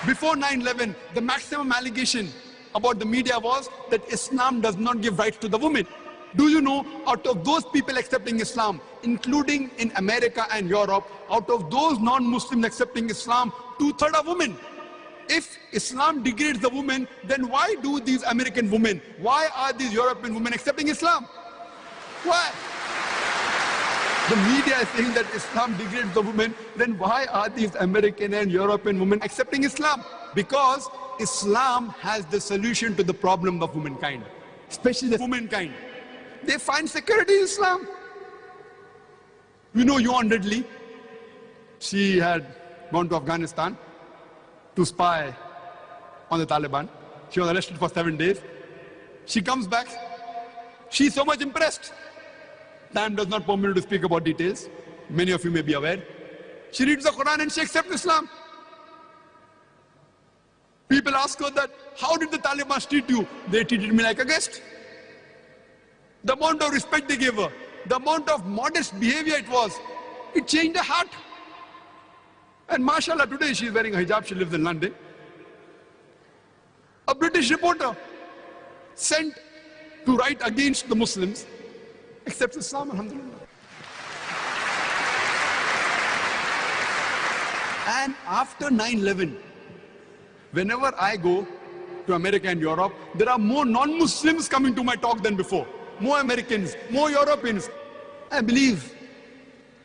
Before 9/11, the maximum allegation about the media was that Islam does not give rights to the women. Do you know, out of those people accepting Islam, including in America and Europe, out of those non-Muslims accepting Islam, 2/3 are women. If Islam degrades the woman, then why do these American women, why are these European women accepting Islam? Why? The media is saying that Islam degrades the woman, then why are these American and European women accepting Islam? Because Islam has the solution to the problem of womankind, especially the womankind. They find security in Islam. You know Yuan Ridley, she had gone to Afghanistan to spy on the Taliban. She was arrested for 7 days. She comes back. She's so much impressed. Time does not permit me to speak about details. Many of you may be aware. She reads the Quran and she accepts Islam. People ask her that, how did the Taliban treat you? They treated me like a guest. The amount of respect they gave her, the amount of modest behavior it was, it changed her heart. And mashallah, today she is wearing a hijab, she lives in London. A British reporter sent to write against the Muslims accepts Islam, alhamdulillah. And after 9/11, whenever I go to America and Europe, there are more non-Muslims coming to my talk than before. More Americans, more Europeans. I believe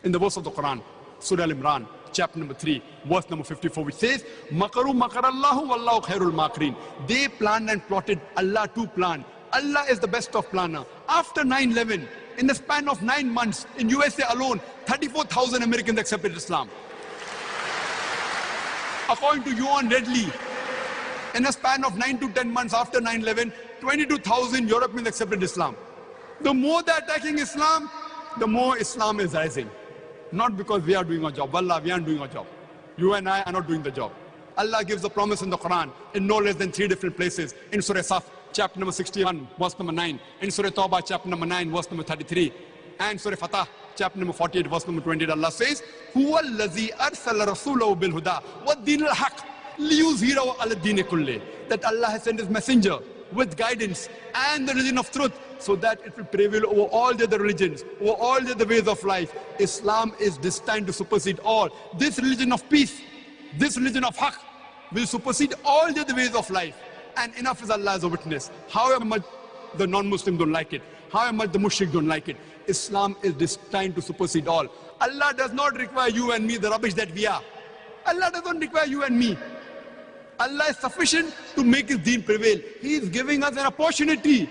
in the verse of the Quran, Surah Al-Imran, chapter number 3, verse number 54, which says, Makaru makarallahu wallahu khairul makirin. They planned and plotted, Allah too planned. Allah is the best of planner. After 9/11, in the span of 9 months, in USA alone, 34,000 Americans accepted Islam. According to Yuan Ridley, in a span of 9 to 10 months after 9/11, 22,000 Europeans accepted Islam. The more they're attacking Islam, the more Islam is rising. Not because we are doing our job. Wallah, we aren't doing our job. You and I are not doing the job. Allah gives a promise in the Quran in no less than 3 different places. In Surah Saf, chapter number 61, verse number 9. In Surah Tawbah, chapter number 9, verse number 33. And Surah Fatah, chapter number 48, verse number 28. Allah says, Huwa allazi arsala rasulahu bil huda wa dinil haq liyuzhirahu ala dini kulli. That Allah has sent His messenger with guidance and the religion of truth, so that it will prevail over all the other religions, over all the other ways of life. Islam is destined to supersede all. This religion of peace, this religion of haqq, will supersede all the other ways of life. And enough is Allah as a witness. However much the non-Muslims don't like it, however much the mushrik don't like it, Islam is destined to supersede all. Allah does not require you and me, the rubbish that we are. Allah doesn't require you and me. Allah is sufficient to make His deen prevail. He is giving us an opportunity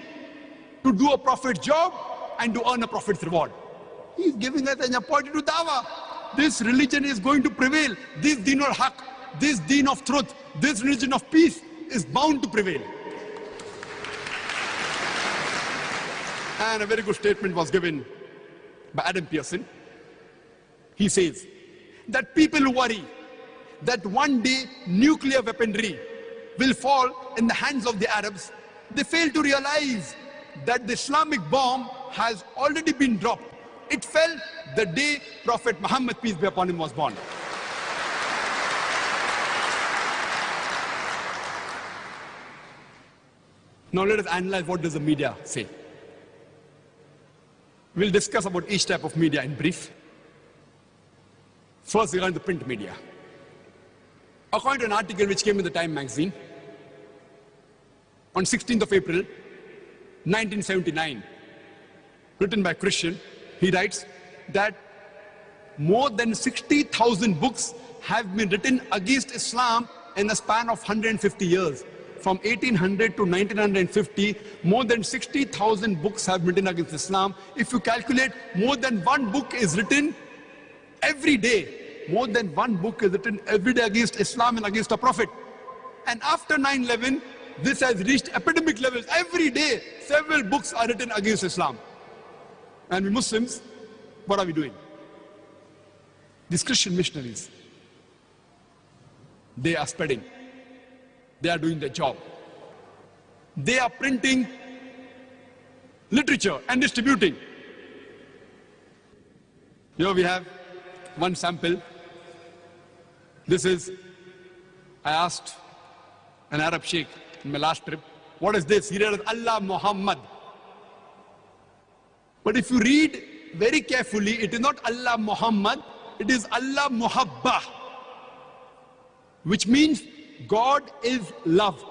to do a prophet's job and to earn a prophet's reward. He is giving us an opportunity to dawah. This religion is going to prevail. This deen of haqq, this deen of truth, this religion of peace is bound to prevail. And a very good statement was given by Adam Pearson. He says that people who worry that one day nuclear weaponry will fall in the hands of the Arabs, they fail to realize that the Islamic bomb has already been dropped. It fell the day Prophet Muhammad, peace be upon him, was born. Now let us analyze what does the media say. We'll discuss about each type of media in brief. First, regarding the print media. According to an article which came in the Time magazine, on 16th of April, 1979, written by Christian, he writes that more than 60,000 books have been written against Islam in a span of 150 years. From 1800 to 1950, more than 60,000 books have been written against Islam. If you calculate, more than one book is written every day. More than one book is written every day against Islam and against the Prophet. And after 9/11, this has reached epidemic levels. Every day, several books are written against Islam. And we Muslims, what are we doing? These Christian missionaries, they are spreading. They are doing their job. They are printing literature and distributing. Here we have one sample. This is I asked an Arab sheikh in my last trip, what is this? He read Allah Muhammad. But if you read very carefully, it is not Allah Muhammad, it is Allah Muhabba, which means God is love.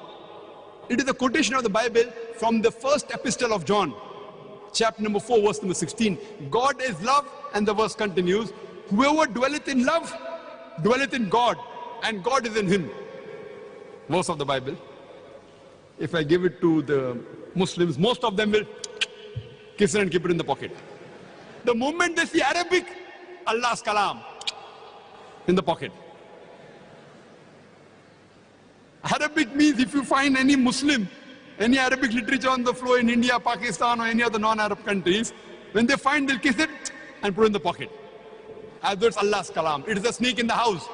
It is a quotation of the Bible from the first epistle of John, chapter number 4, verse number 16. God is love, and the verse continues, whoever dwelleth in love, dwelleth in God, and God is in him. Verse of the Bible. If I give it to the Muslims, most of them will kiss it and keep it in the pocket. The moment they see Arabic, Allah's kalam in the pocket. Arabic means if you find any Muslim, any Arabic literature on the floor in India, Pakistan, or any other non-Arab countries, when they find, they'll kiss it and put it in the pocket. As though it's Allah's kalam. It is a snake in the house.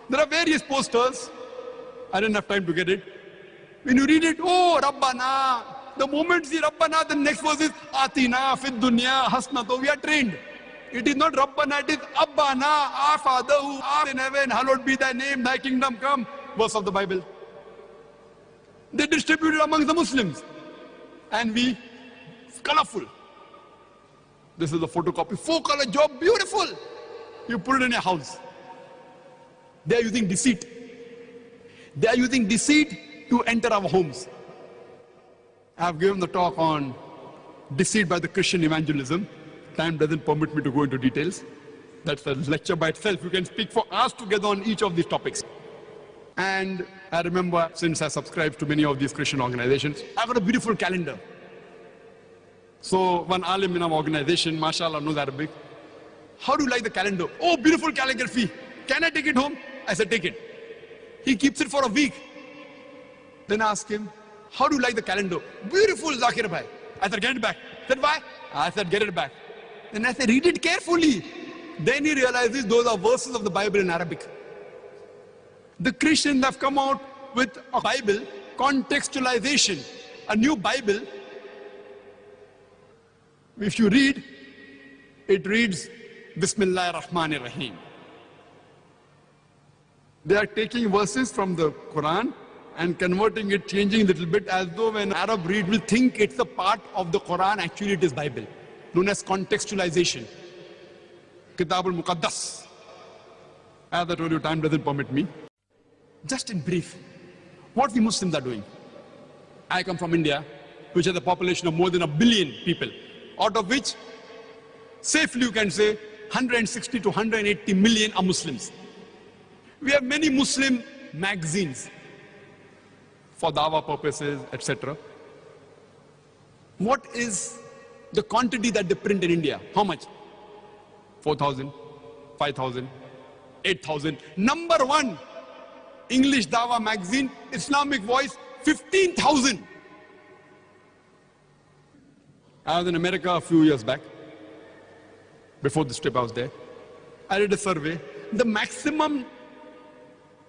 There are various posters. I didn't have time to get it. When you read it, oh, Rabbana. The moment you see Rabbana, the next verse is Atina, Fid Dunya, Hasnato. We are trained. It is not Rabbana, it is Abbana, our Father who art in heaven, hallowed be thy name, thy kingdom come. Verse of the Bible. They distributed among the Muslims. And we, colorful. This is the photocopy. 4-color job, beautiful. You put it in your house. They are using deceit. They are using deceit to enter our homes. I have given the talk on deceit by the Christian evangelism. Time doesn't permit me to go into details. That's a lecture by itself. You can speak for hours together on each of these topics. And I remember, since I subscribe to many of these Christian organizations, I've got a beautiful calendar. So one alim in our organization, mashallah, knows Arabic. How do you like the calendar? Oh, beautiful calligraphy. Can I take it home? I said, take it. He keeps it for a week. Then I asked him, how do you like the calendar? Beautiful, Zakir bhai. I said, get it back. He said, why? I said, get it back. Then I said, read it carefully. Then he realizes those are verses of the Bible in Arabic. The Christians have come out with a Bible contextualization, a new Bible. If you read, it reads, Bismillah ar-Rahman ar-Rahim. They are taking verses from the Quran and converting it, changing a little bit, as though when Arab read will think it's a part of the Quran, actually it is Bible, known as contextualization. Kitab al-Muqaddas. As I told you, time doesn't permit me. Just in brief, what we Muslims are doing. I come from India, which has a population of more than 1 billion people, out of which, safely you can say, 160 to 180 million are Muslims. We have many Muslim magazines for dawah purposes, etc. What is the quantity that they print in India? How much? 4,000, 5,000, 8,000. Number one English dawah magazine, Islamic Voice, 15,000. I was in America a few years back. Before this trip I was there. I did a survey. The maximum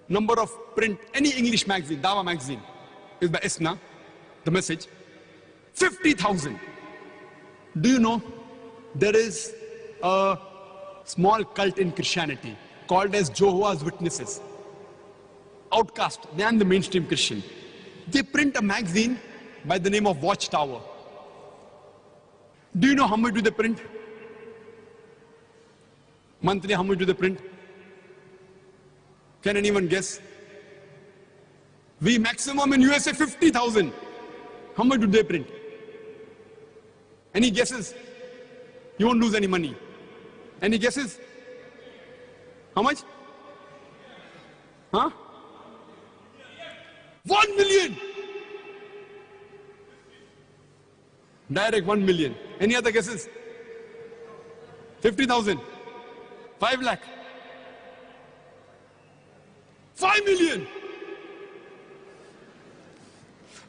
number of print, any English magazine, dawah magazine, is by ISNA, the message, 50,000. Do you know, there is a small cult in Christianity called as Jehovah's Witnesses. Outcast, they are the mainstream Christian. They print a magazine by the name of Watchtower. Do you know how much do they print? Monthly, how much do they print? Can anyone guess? We maximum in USA 50,000. How much do they print? Any guesses? You won't lose any money. Any guesses? How much? Huh? 1 million. Direct 1 million. Any other guesses? 50,000. 5 lakh. 5 million.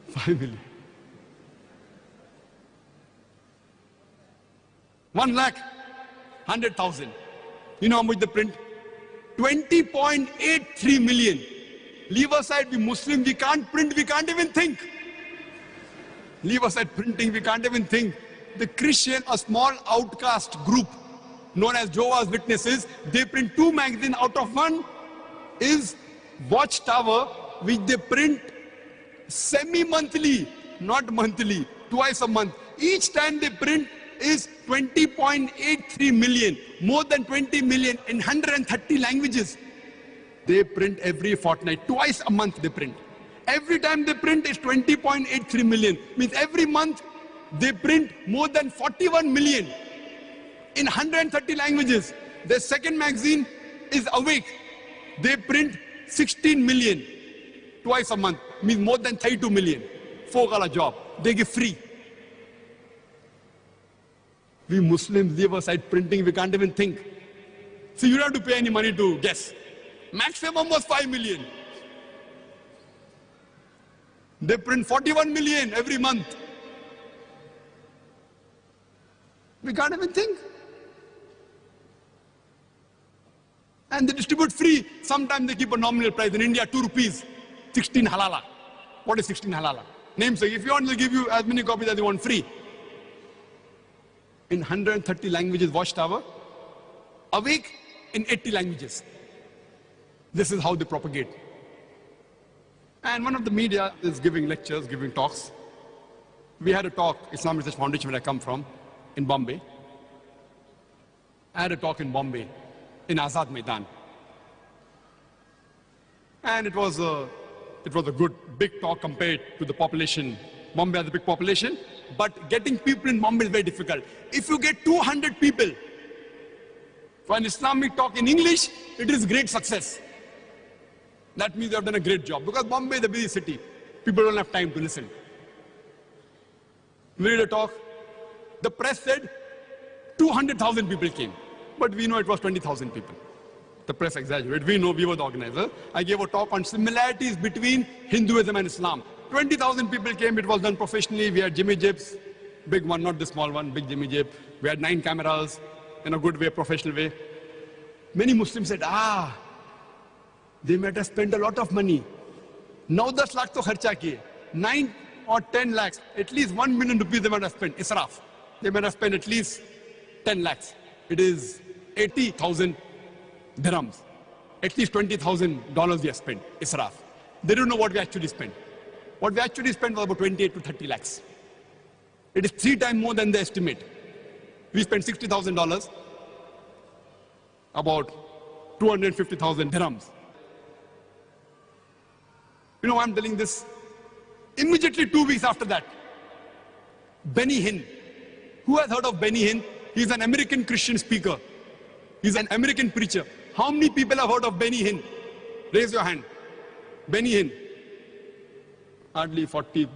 5 million. 1 lakh. 100,000. You know how much they print? 20.83 million. Leave aside the Muslim, we can't print, we can't even think. Leave aside printing, we can't even think. The Christian, a small outcast group known as Jehovah's Witnesses, they print 2 magazines out of 1 is watchtower which they print semi-monthly, not monthly, twice a month. Each time they print is 20.83 million, more than 20 million in 130 languages. They print every fortnight, twice a month they print. Every time they print is 20.83 million. Means every month they print more than 41 million in 130 languages. Their second magazine is Awake. They print 16 million twice a month. Means more than 32 million. $4 job. They give free. We Muslims leave aside printing, we can't even think. So you don't have to pay any money to guess. Maximum was 5 million. They print 41 million every month. We can't even think. And they distribute free. Sometimes they keep a nominal price. In India, 2 rupees, 16 halala. What is 16 halala? Name say, if you want, they'll give you as many copies as you want free. In 130 languages, Watchtower. Awake in 80 languages. This is how they propagate. And one of the media is giving lectures, giving talks. We had a talk, Islamic Research Foundation, where I come from, in Bombay. I had a talk in Bombay, in Azad Maidan. And it was a good, big talk compared to the population. Bombay has a big population, but getting people in Bombay is very difficult. If you get 200 people for an Islamic talk in English, it is great success. That means they have done a great job. Because Bombay is a busy city. People don't have time to listen. We did a talk. The press said 200,000 people came. But we know it was 20,000 people. The press exaggerated. We know we were the organizer. I gave a talk on similarities between Hinduism and Islam. 20,000 people came. It was done professionally. We had Jimmy Jibs, big one, not the small one, big Jimmy Jib. We had 9 cameras in a good way, professional way. Many Muslims said, they might have spent a lot of money. 9-10 lakh to kharcha kiye. 9 or 10 lakhs, at least 1 million rupees they might have spent. Israf. They might have spent at least 10 lakhs. It is 80,000 dirhams. At least $20,000 we have spent. Israf. They don't know what we actually spent. What we actually spent was about 28 to 30 lakhs. It is 3 times more than the estimate. We spent $60,000, about 250,000 dirhams. You know why I'm telling this? Immediately 2 weeks after that, Benny Hinn. Who has heard of Benny Hinn? He's an American Christian speaker. He's an American preacher. How many people have heard of Benny Hinn? Raise your hand. Benny Hinn. Hardly 40,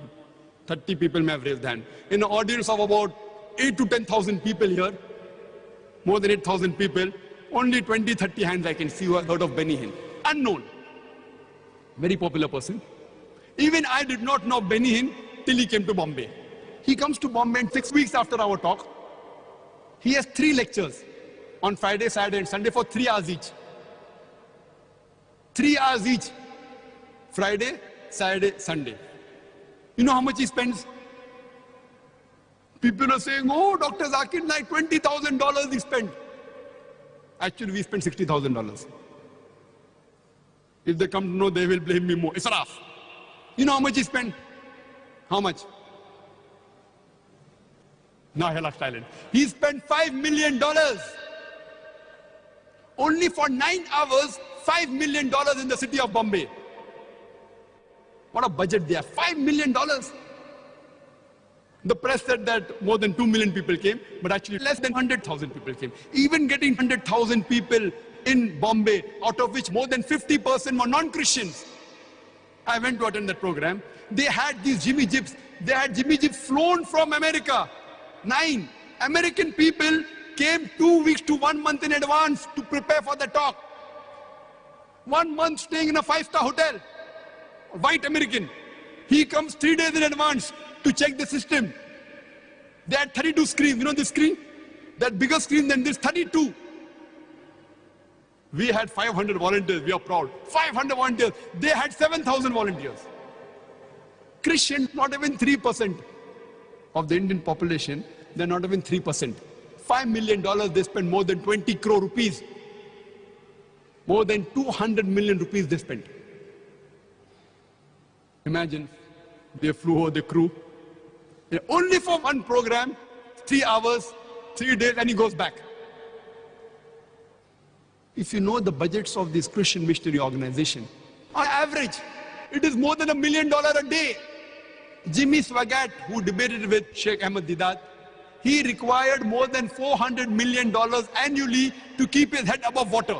30 people may have raised hand. In an audience of about 8 to 10,000 people here, more than 8,000 people, only 20, 30 hands I can see who have heard of Benny Hinn. Unknown. Very popular person. Even I did not know Benny Hinn till he came to Bombay. He comes to Bombay and 6 weeks after our talk, he has 3 lectures on Friday, Saturday and Sunday for 3 hours each. 3 hours each. Friday, Saturday, Sunday. You know how much he spends? People are saying, oh, Dr. Zakir Naik, $20,000 he spent. Actually, we spent $60,000. If they come to know, they will blame me more. Israf. You know how much he spent? How much? Now he left silent. He spent $5 million. Only for 9 hours, $5 million in the city of Bombay. What a budget they have. $5 million. The press said that more than 2 million people came, but actually less than 100,000 people came. Even getting 100,000 people in Bombay, out of which more than 50% were non-Christians. I went to attend that program. They had these Jimmy Jibs. They had Jimmy Jibs flown from America. 9 American people came 2 weeks to 1 month in advance to prepare for the talk. 1 month staying in a 5-star hotel. A white American. He comes 3 days in advance to check the system. They had 32 screens. You know this screen? That bigger screen than this, 32. We had 500 volunteers. We are proud. 500 volunteers. They had 7,000 volunteers. Christians, not even 3% of the Indian population. They're not even 3%. $5 million, they spent more than 20 crore rupees. More than 200 million rupees they spent. Imagine, they flew over the crew. Only for one program, 3 hours, 3 days, and he goes back. If you know the budgets of this Christian missionary organization, on average, it is more than $1 million a day. Jimmy Swaggart, who debated with Sheikh Ahmed Deedat, he required more than $400 million annually to keep his head above water.